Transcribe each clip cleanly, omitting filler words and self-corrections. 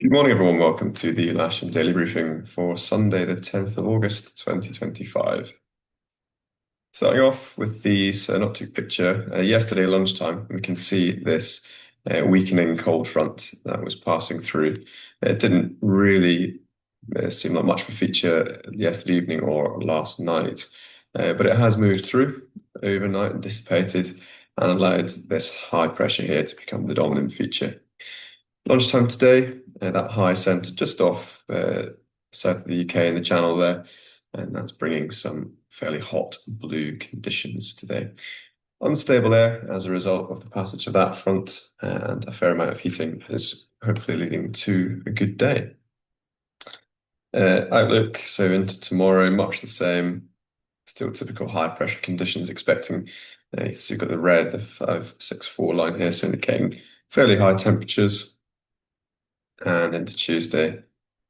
Good morning, everyone. Welcome to the Lasham Daily Briefing for Sunday, the 10th of August, 2025. Starting off with the synoptic picture, yesterday lunchtime, we can see this weakening cold front that was passing through. It didn't really seem like much of a feature yesterday evening or last night, but it has moved through overnight and dissipated and allowed this high pressure here to become the dominant feature. Lunchtime today, that high centred just off south of the UK in the channel there, and that's bringing some fairly hot blue conditions today. Unstable air as a result of the passage of that front, and a fair amount of heating is hopefully leading to a good day. Outlook, so into tomorrow, much the same. Still typical high pressure conditions expecting. So you've got the red, the 564 line here, so indicating fairly high temperatures. And into Tuesday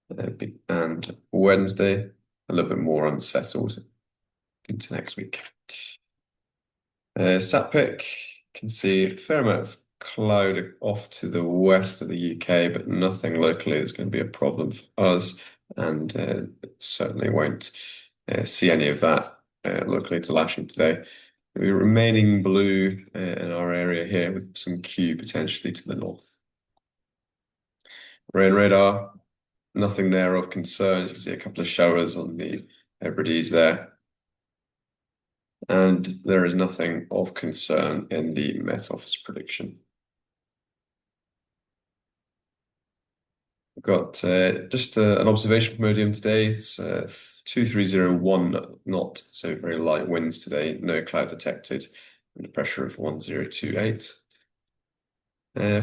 and Wednesday, a little bit more unsettled into next week. Satpic can see a fair amount of cloud off to the west of the UK, but nothing locally that's going to be a problem for us, and certainly won't see any of that locally to Lasham today. We're remaining blue in our area here with some Q potentially to the north. Rain radar, nothing there of concern. You can see a couple of showers on the Hebrides there. And there is nothing of concern in the Met Office prediction. We've got just an observation from Odium today. It's 2301 knot, so very light winds today. No cloud detected, and a pressure of 1028.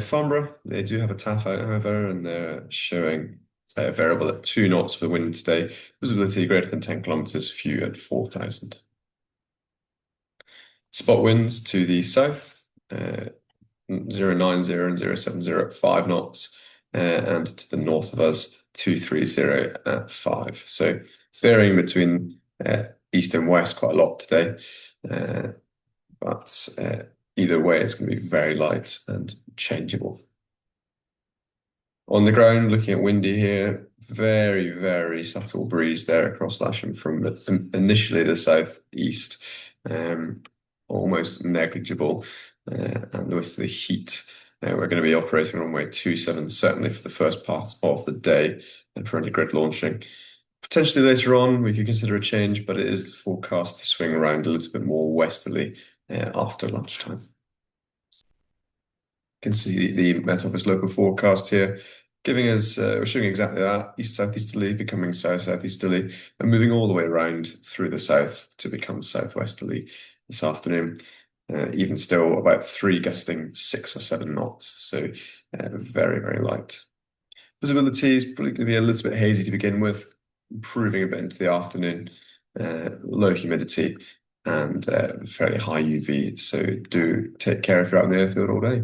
Farnborough, they do have a TAF out, however, and they're showing a variable at 2 knots for the wind today. Visibility greater than 10 kilometers, few at 4,000. Spot winds to the south, 090 and 070 at 5 knots, and to the north of us, 230 at 5. So it's varying between east and west quite a lot today, but either way, it's going to be very light and changeable. On the ground, looking at windy here, very, very subtle breeze there across Lasham from initially the southeast, almost negligible. And with the heat, we're going to be operating on runway 27, certainly for the first part of the day and for any grid launching. Potentially later on, we could consider a change, but it is forecast to swing around a little bit more westerly after lunchtime. You can see the Met Office local forecast here, giving us, we're showing exactly that, east-southeasterly becoming south-southeasterly, and moving all the way around through the south to become southwesterly this afternoon. Even still about 3 gusting 6 or 7 knots, so very, very light. Visibility is probably going to be a little bit hazy to begin with, improving a bit into the afternoon, low humidity and fairly high UV, so do take care if you're out in the airfield all day.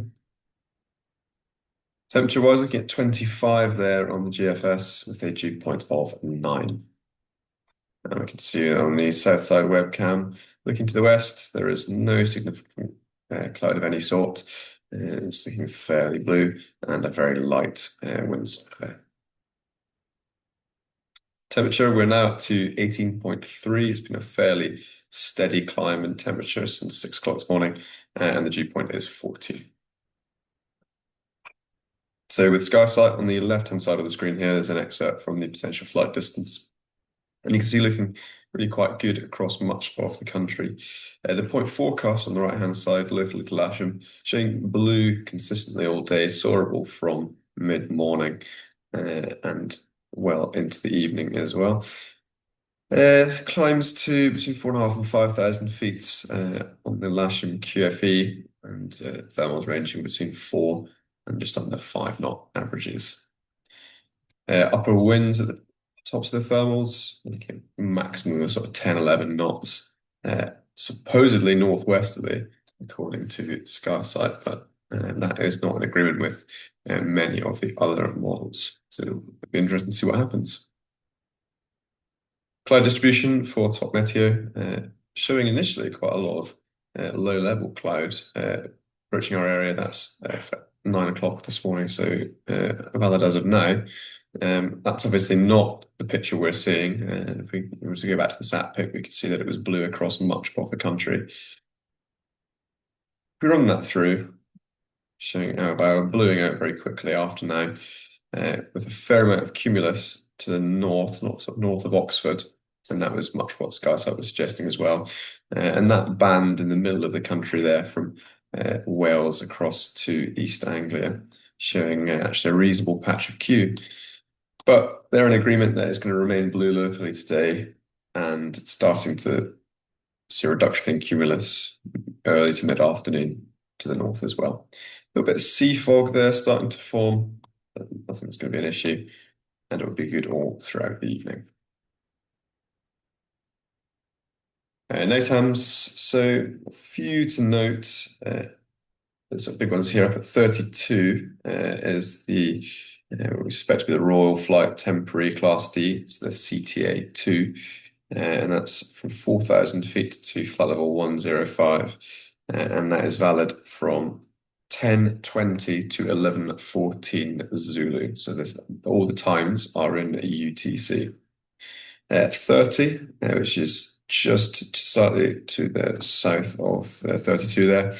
Temperature-wise, looking at 25 there on the GFS with a dew point of 9. And we can see on the south side webcam, looking to the west, there is no significant cloud of any sort. It's looking fairly blue and a very light winds there. Temperature, we're now up to 18.3. It's been a fairly steady climb in temperature since 6 o'clock this morning, and the dew point is 40. So with SkySight on the left-hand side of the screen here, there's an excerpt from the potential flight distance. And you can see looking really quite good across much of the country. The point forecast on the right-hand side, locally to Lasham, showing blue consistently all day, soarable from mid-morning and well into the evening as well. Climbs to between 4,500 and 5,000 feet on the Lasham QFE, and thermals ranging between 4 and just under 5 knot averages. Upper winds at the tops of the thermals, maximum of sort of 10, 11 knots, supposedly northwesterly, according to SkySight, but that is not in agreement with many of the other models. So it'll be interesting to see what happens. Cloud distribution for top meteo, showing initially quite a lot of low-level cloud approaching our area. That's 9 o'clock this morning, so valid as of now. That's obviously not the picture we're seeing. If we were to go back to the sat pic, we could see that it was blue across much of the country. If we run that through, showing our bow bluing out very quickly after now, with a fair amount of cumulus to the sort of north of Oxford, and that was much what SkySat was suggesting as well. And that band in the middle of the country there from Wales across to East Anglia, showing actually a reasonable patch of Q. But they're in agreement that it's going to remain blue locally today and starting to see a reduction in cumulus early to mid-afternoon to the north as well. A little bit of sea fog there starting to form. But I think it's going to be an issue, and it will be good all throughout the evening. NOTAMs, so a few to note. The sort of big ones here up at 32 is the we expect to be the Royal Flight Temporary Class D, so the CTA2, and that's from 4,000 feet to flight level 105, and that is valid from 10:20 to 11:14 Zulu. So all the times are in UTC. 30, which is just slightly to the south of 32 there.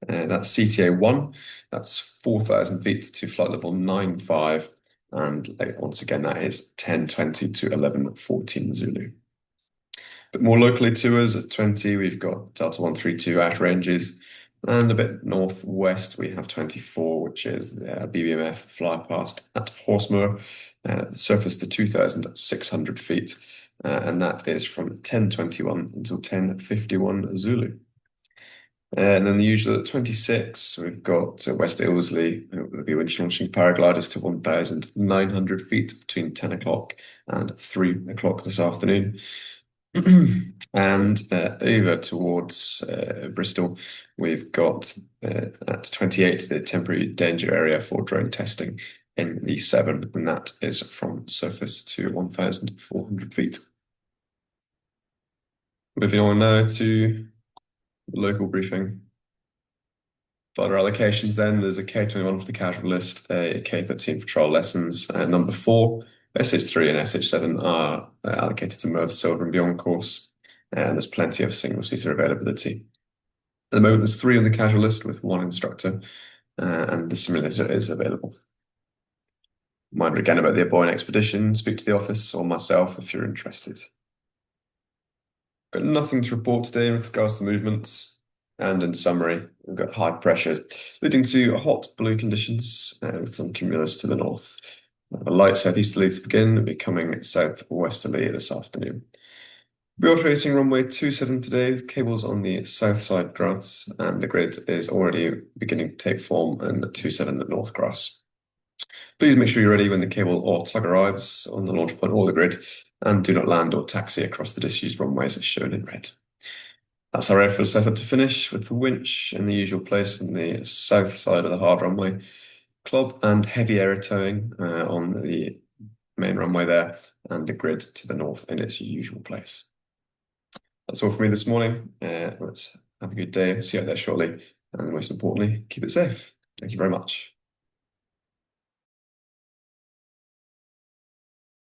That's CTA1. That's 4,000 feet to flight level 95. And once again, that is 10:20 to 11:14 Zulu. But more locally to us at 20, we've got Delta 132 out ranges. And a bit northwest, we have 24, which is the BBMF fly past at Horsemoor, surface to 2,600 feet. And that is from 10:21 until 10:51 Zulu. And then the usual at 26, we've got West Ilsley, there'll be winch launching paragliders to 1,900 feet between 10 o'clock and 3 o'clock this afternoon. And over towards Bristol, we've got at 28 the temporary danger area for drone testing in the 7, and that is from surface to 1,400 feet. Moving on now to local briefing. Flighter allocations then, there's a K21 for the casual list, a K13 for trial lessons, number 4, SH3 and SH7 are allocated to Merv Silver and Beyond course, and there's plenty of single-seater availability. At the moment, there's 3 on the casual list with 1 instructor, and the simulator is available. Reminder again about the Aboyne expedition, speak to the office or myself if you're interested. Got nothing to report today with regards to movements. And in summary, we've got high pressure leading to hot blue conditions with some cumulus to the north. A light southeasterly to begin, becoming southwesterly this afternoon. We're operating runway 27 today with cables on the south side grass, and the grid is already beginning to take form in 27 north grass. Please make sure you're ready when the cable or tug arrives on the launch point or the grid, and do not land or taxi across the disused runways as shown in red. That's our airfield setup to finish, with the winch in the usual place on the south side of the hard runway, club and heavy air towing on the main runway there, and the grid to the north in its usual place. That's all for me this morning. Let's have a good day. See you out there shortly, and most importantly, keep it safe. Thank you very much.